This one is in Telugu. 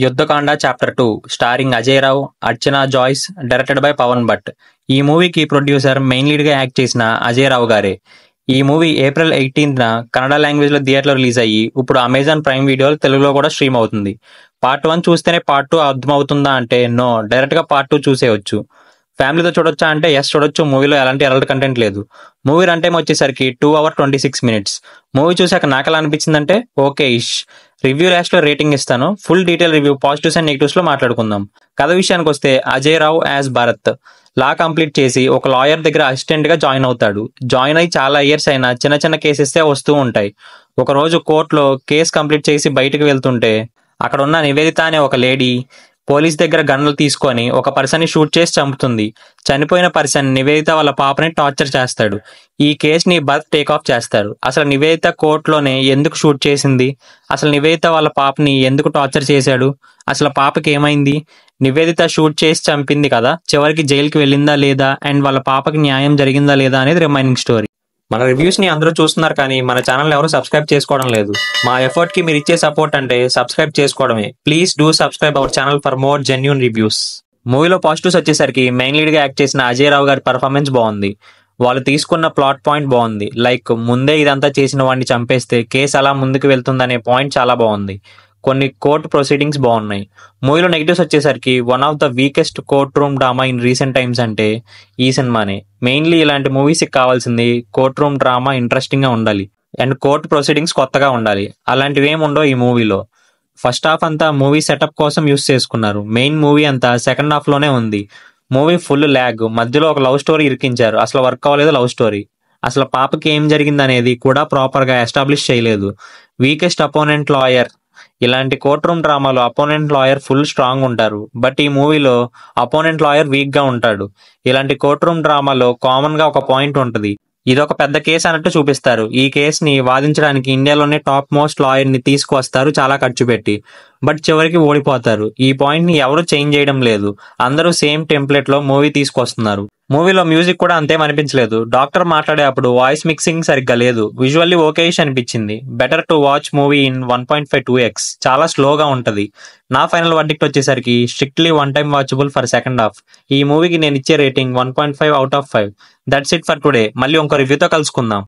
Yuddhakanda chapter 2 starring Ajay Rao, Archana Jois, directed by Pavan Bhat. ఈ మూవీకి ప్రొడ్యూసర్ మెయిన్ లీడ్గా యాక్ట్ చేసిన అజయ్ రావ్ గారే. ఈ మూవీ ఏప్రిల్ 18న కన్నడ లాంగ్వేజ్లో థియేటర్లో రిలీజ్ అయ్యి ఇప్పుడు అమెజాన్ ప్రైమ్ వీడియోలో తెలుగులో కూడా స్ట్రీమ్ అవుతుంది. పార్ట్ 1 చూస్తేనే పార్ట్ 2 అర్థమవుతుందా అంటే నో, డైరెక్ట్గా పార్ట్ 2 చూసేయచ్చు. ఫ్యామిలీతో చూడొచ్చా అంటే ఎస్ చూడొచ్చు. మూవీలో ఎలాంటి అడల్ట్ కంటెంట్ లేదు. మూవీ రన్ టైం వచ్చేసరికి 2 hours 26 minutes. మూవీ చూసాక నాకు ఎలా అనిపించిందంటే ఓకే ఇష్. రివ్యూ లాస్ట్ లో రేటింగ్ ఇస్తాను. Full detail review, positives and negatives లో మాట్లాడుకుందాం. కథ విషయానికి వస్తే అజయ్ రావ్ యాజ్ భరత్ లా కంప్లీట్ చేసి ఒక లాయర్ దగ్గర అసిస్టెంట్ గా జాయిన్ అవుతాడు. జాయిన్ అయ్యి చాలా ఇయర్స్ అయినా చిన్న చిన్న కేసెస్ వస్తూ ఉంటాయి. ఒక రోజు కోర్టులో కేసు కంప్లీట్ చేసి బయటకు వెళ్తుంటే అక్కడ ఉన్న నివేదిత అనే ఒక లేడీ పోలీస్ దగ్గర గన్నులు తీసుకొని ఒక పర్సన్ ని షూట్ చేసి చంపుతుంది. చనిపోయిన పర్సన్ నివేదిత వాళ్ళ పాపని టార్చర్ చేస్తాడు. ఈ కేసుని భరత్ టేక్ ఆఫ్ చేస్తారు. అసలు నివేదిత కోర్టులోనే ఎందుకు షూట్ చేసింది, అసలు నివేదిత వాళ్ళ పాపని ఎందుకు టార్చర్ చేశాడు, అసలు పాపకి ఏమైంది, నివేదిత షూట్ చేసి చంపింది కదా, చివరికి జైలుకి వెళ్ళిందా లేదా, అండ్ వాళ్ళ పాపకి న్యాయం జరిగిందా లేదా అనేది రిమైనింగ్ స్టోరీ. మన రివ్యూస్ ని అందరూ చూస్తున్నారు కానీ మన ఛానల్ ఎవరు సబ్స్క్రైబ్ చేసుకోవడం లేదు. మా ఎఫర్ట్ కి మీరు ఇచ్చే సపోర్ట్ అంటే సబ్స్క్రైబ్ చేసుకోవడమే. Please do subscribe our channel for more genuine reviews. మూవీలో పాజిటివ్స్ వచ్చేసరికి మెయిన్ లీడ్ గా యాక్ట్ చేసిన అజయ్ రావ్ గారి పర్ఫార్మెన్స్ బాగుంది. వాళ్ళు తీసుకున్న ప్లాట్ పాయింట్ బాగుంది. లైక్ ముందే ఇదంతా చేసిన వాడిని చంపేస్తే కేసు అలా ముందుకు వెళ్తుందనే పాయింట్ చాలా బాగుంది. కొన్ని కోర్టు ప్రొసీడింగ్స్ బాగున్నాయి. మూవీలో నెగిటివ్స్ వచ్చేసరికి one of the weakest court room drama in recent times అంటే ఈ సినిమానే. మెయిన్లీ ఇలాంటి మూవీస్ కి కావాల్సింది కోర్ట్ రూమ్ డ్రామా ఇంట్రెస్టింగ్ గా ఉండాలి అండ్ కోర్టు ప్రొసీడింగ్స్ కొత్తగా ఉండాలి. అలాంటివి ఏమి ఉండవు ఈ మూవీలో. ఫస్ట్ హాఫ్ అంతా మూవీ సెటప్ కోసం యూస్ చేసుకున్నారు. మెయిన్ మూవీ అంతా సెకండ్ హాఫ్ లోనే ఉంది. Movie full lag. మధ్యలో ఒక లవ్ స్టోరీ ఇరికించారు. అసలు వర్క్ అవ్వలేదు లవ్ స్టోరీ. అసలు పాపకి ఏం జరిగింది అనేది కూడా ప్రాపర్ గా ఎస్టాబ్లిష్ చేయలేదు. Weakest opponent lawyer. ఇలాంటి కోర్ట్ రూమ్ డ్రామాలో అపోనెంట్ లాయర్ ఫుల్ స్ట్రాంగ్ ఉంటారు. బట్ ఈ మూవీలో అపోనెంట్ లాయర్ వీక్ గా ఉంటాడు. ఇలాంటి కోర్ట్ రూమ్ డ్రామాలో కామన్ గా ఒక పాయింట్ ఉంటుంది. ఇదొక పెద్ద కేసు అన్నట్టు చూపిస్తారు. ఈ కేసుని వాదించడానికి ఇండియాలోనే టాప్ మోస్ట్ లాయర్ ని తీసుకువస్తారు చాలా ఖర్చు పెట్టి. బట్ చివరికి ఓడిపోతారు. ఈ పాయింట్ ని ఎవరు చేంజ్ చేయడం లేదు. అందరూ సేమ్ టెంప్లెట్ లో మూవీ తీసుకొస్తున్నారు. మూవీలో మ్యూజిక్ కూడా అంతేం అనిపించలేదు. డాక్టర్ మాట్లాడే అప్పుడు వాయిస్ మిక్సింగ్ సరిగ్గా లేదు. విజువల్లీ ఓకేష్ అనిపించింది. Better to watch movie in 1.5-2x. చాలా స్లోగా ఉంటది. నా ఫైనల్ వర్డిక్ట్ వచ్చేసరికి strictly one time watchable for second half. ఈ మూవీకి నేను ఇచ్చే rating 1.5 out of 5. That's it for today. మళ్ళీ ఇంకో రివ్యూతో కలుసుకుందాం.